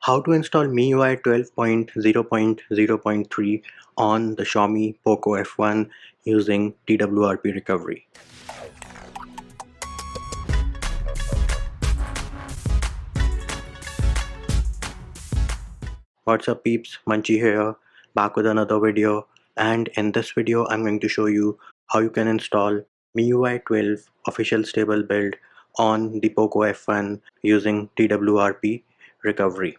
How to install MIUI 12.0.0.3 on the Xiaomi Poco F1 using TWRP recovery. What's up peeps, Munchie here, back with another video, and in this video I'm going to show you how you can install MIUI 12 official stable build on the Poco F1 using TWRP recovery.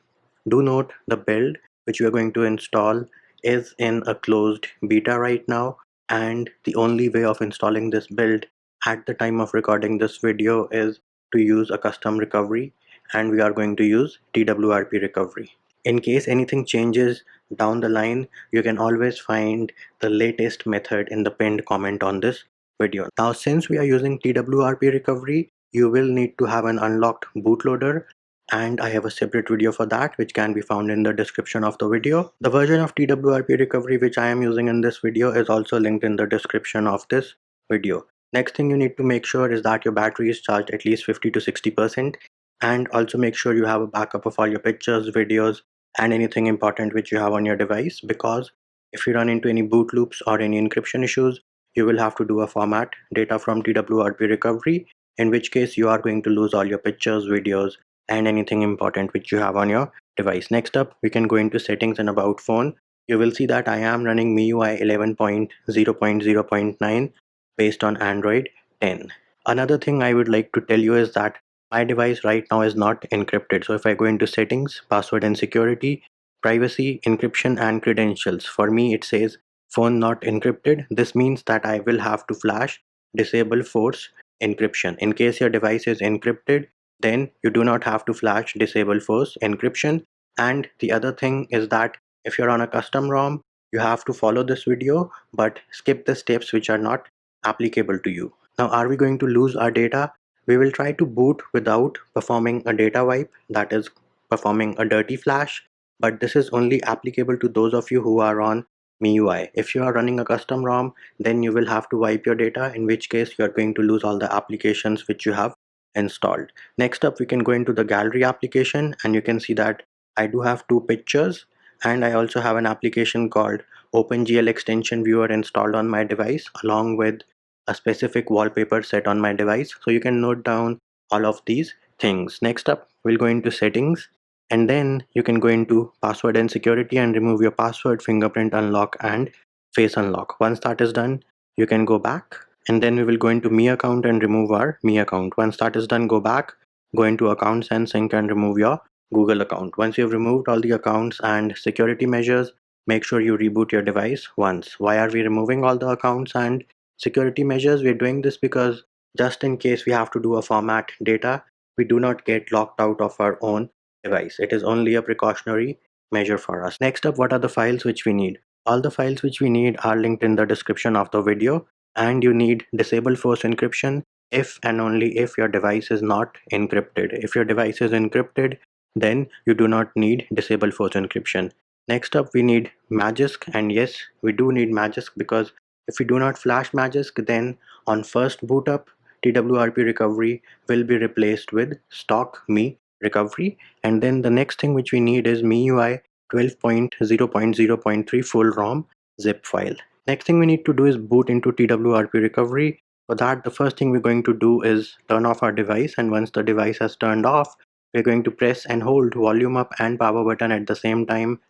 Do note the build which we are going to install is in a closed beta right now, and the only way of installing this build at the time of recording this video is to use a custom recovery, and we are going to use TWRP recovery. In case anything changes down the line, you can always find the latest method in the pinned comment on this video. Now, since we are using TWRP recovery, you will need to have an unlocked bootloader, and I have a separate video for that which can be found in the description of the video. The version of TWRP recovery which I am using in this video is also linked in the description of this video. Next thing you need to make sure is that your battery is charged at least 50 to 60%, and also make sure you have a backup of all your pictures, videos, and anything important which you have on your device, because if you run into any boot loops or any encryption issues, you will have to do a format data from TWRP recovery, in which case you are going to lose all your pictures, videos, and anything important which you have on your device. Next up, we can go into settings and about phone. You will see that I am running MIUI 11.0.0.9 based on Android 10. Another thing I would like to tell you is that my device right now is not encrypted. So if I go into settings, password and security, privacy, encryption and credentials, for me it says phone not encrypted. This means that I will have to flash disable force encryption. In case your device is encrypted, then you do not have to flash disable force encryption. And the other thing is that if you're on a custom ROM, you have to follow this video but skip the steps which are not applicable to you. Now, are we going to lose our data? We will try to boot without performing a data wipe, that is performing a dirty flash, but this is only applicable to those of you who are on MIUI. If you are running a custom ROM, then you will have to wipe your data, in which case you are going to lose all the applications which you have installed. Next up, we can go into the gallery application, and you can see that I do have two pictures, and I also have an application called OpenGL extension viewer installed on my device, along with a specific wallpaper set on my device. So you can note down all of these things. Next up, we'll go into settings, and then you can go into password and security and remove your password, fingerprint unlock and face unlock. Once that is done, you can go back, and then we will go into Mi account and remove our Mi account. Once that is done, go back, go into accounts and sync and remove your Google account. Once you have removed all the accounts and security measures, make sure you reboot your device once. Why are we removing all the accounts and security measures? We're doing this because just in case we have to do a format data, we do not get locked out of our own device. It is only a precautionary measure for us. Next up, what are the files which we need? All the files which we need are linked in the description of the video, and you need disable force encryption if and only if your device is not encrypted. If your device is encrypted, then you do not need disable force encryption. Next up, we need Magisk, and yes, we do need Magisk, because if we do not flash Magisk, then on first boot up, TWRP recovery will be replaced with stock Mi recovery. And then the next thing which we need is MIUI 12.0.0.3 full ROM zip file. Next thing we need to do is boot into TWRP recovery. For that, the first thing we're going to do is turn off our device, and once the device has turned off, we're going to press and hold volume up and power button at the same time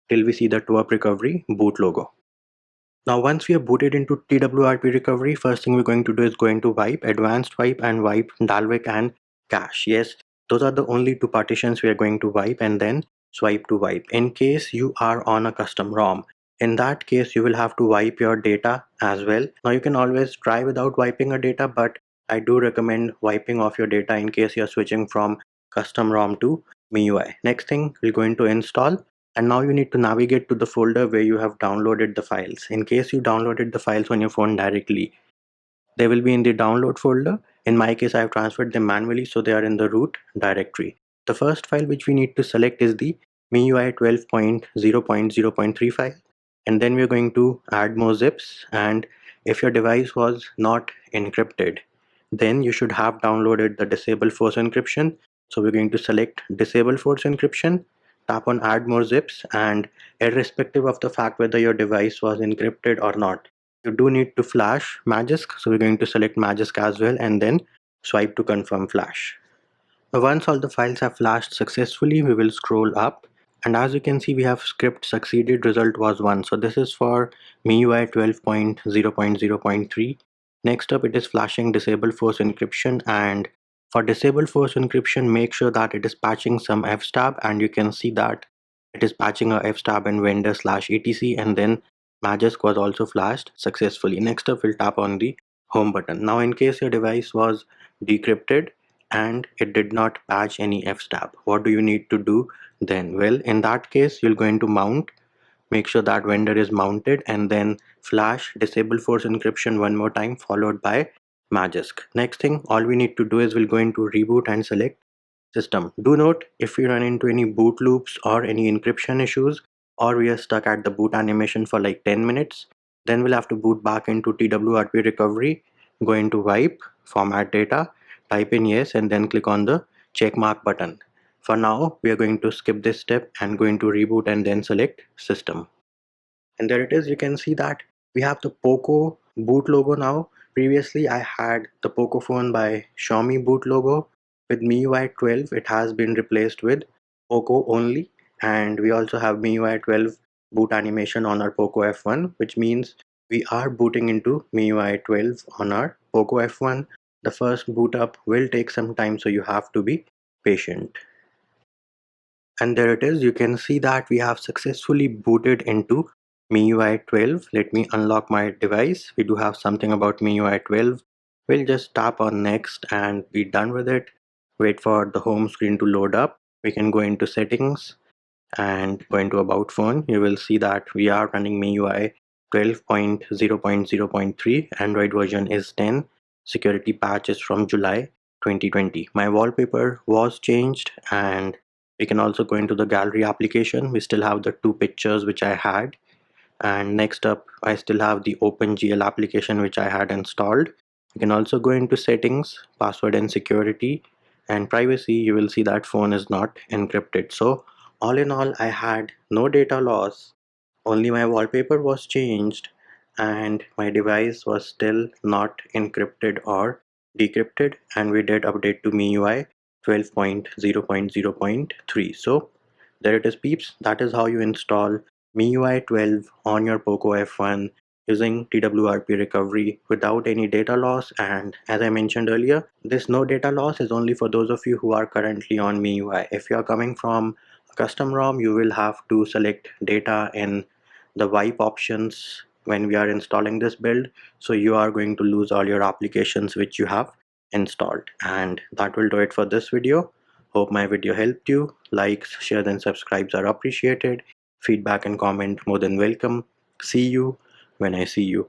till we see the TWRP recovery boot logo. Now, once we are booted into TWRP recovery, first thing we're going to do is go into wipe, advanced wipe, and wipe Dalvik and cache. Yes, those are the only two partitions we are going to wipe, and then swipe to wipe. In case you are on a custom ROM, in that case you will have to wipe your data as well. Now, you can always try without wiping a data, but I do recommend wiping off your data in case you're switching from custom ROM to MIUI. Next thing, we'll go into install, and now you need to navigate to the folder where you have downloaded the files. In case you downloaded the files on your phone directly, they will be in the download folder. In my case, I have transferred them manually, so they are in the root directory. The first file which we need to select is the MIUI 12.0.0.3 file, and then we're going to add more zips. And if your device was not encrypted, then you should have downloaded the disable force encryption. So we're going to select disable force encryption. tap on add more zips, and irrespective of the fact whether your device was encrypted or not, you do need to flash Magisk. So we're going to select Magisk as well and then swipe to confirm flash. Now once all the files have flashed successfully, we will scroll up, and as you can see, we have script succeeded, result was 1. So this is for MIUI 12.0.0.3. Next up, it is flashing disable force encryption, and for disable force encryption, make sure that it is patching some fstab, and you can see that it is patching a fstab and vendor/etc, and then Magisk was also flashed successfully. Next up, we'll tap on the home button. Now in case your device was decrypted and it did not patch any fstab, what do you need to do then? Well, in that case, you're going to mount, make sure that vendor is mounted, and then flash disable force encryption one more time, followed by Magisk. Next thing, all we need to do is we're going to reboot and select system. Do note, if we run into any boot loops or any encryption issues, or we are stuck at the boot animation for like 10 minutes, then we'll have to boot back into TWRP recovery, go into wipe, format data, type in yes, and then click on the check mark button. For now, we are going to skip this step and going to reboot and then select system. And there it is. You can see that we have the Poco boot logo now. Previously I had the Poco phone by Xiaomi boot logo. With MIUI 12 it has been replaced with Poco only, and we also have MIUI 12 boot animation on our Poco F1, which means we are booting into MIUI 12 on our Poco F1. The first boot up will take some time, so you have to be patient. And there it is. You can see that we have successfully booted into MIUI 12. Let me unlock my device. We do have something about MIUI 12. We'll just tap on next and be done with it. Wait for the home screen to load up. We can go into settings and go into about phone. You will see that we are running MIUI 12.0.0.3. Android version is 10. Security patch is from July 2020. My wallpaper was changed, and we can also go into the gallery application. We still have the two pictures which I had, and next up I still have the OpenGL application which I had installed. You can also go into settings, password and security, and privacy. You will see that phone is not encrypted. So all in all, I had no data loss, only my wallpaper was changed, and my device was still not encrypted or decrypted, and we did update to MIUI 12.0.0.3. So there it is, peeps. That is how you install MIUI 12 on your Poco F1 using TWRP recovery without any data loss. And as I mentioned earlier, this no data loss is only for those of you who are currently on MIUI. If you are coming from a custom ROM, you will have to select data in the wipe options when we are installing this build, so you are going to lose all your applications which you have installed. And that will do it for this video. Hope my video helped you. Likes, shares and subscribes are appreciated. Feedback and comment more than welcome. See you when I see you.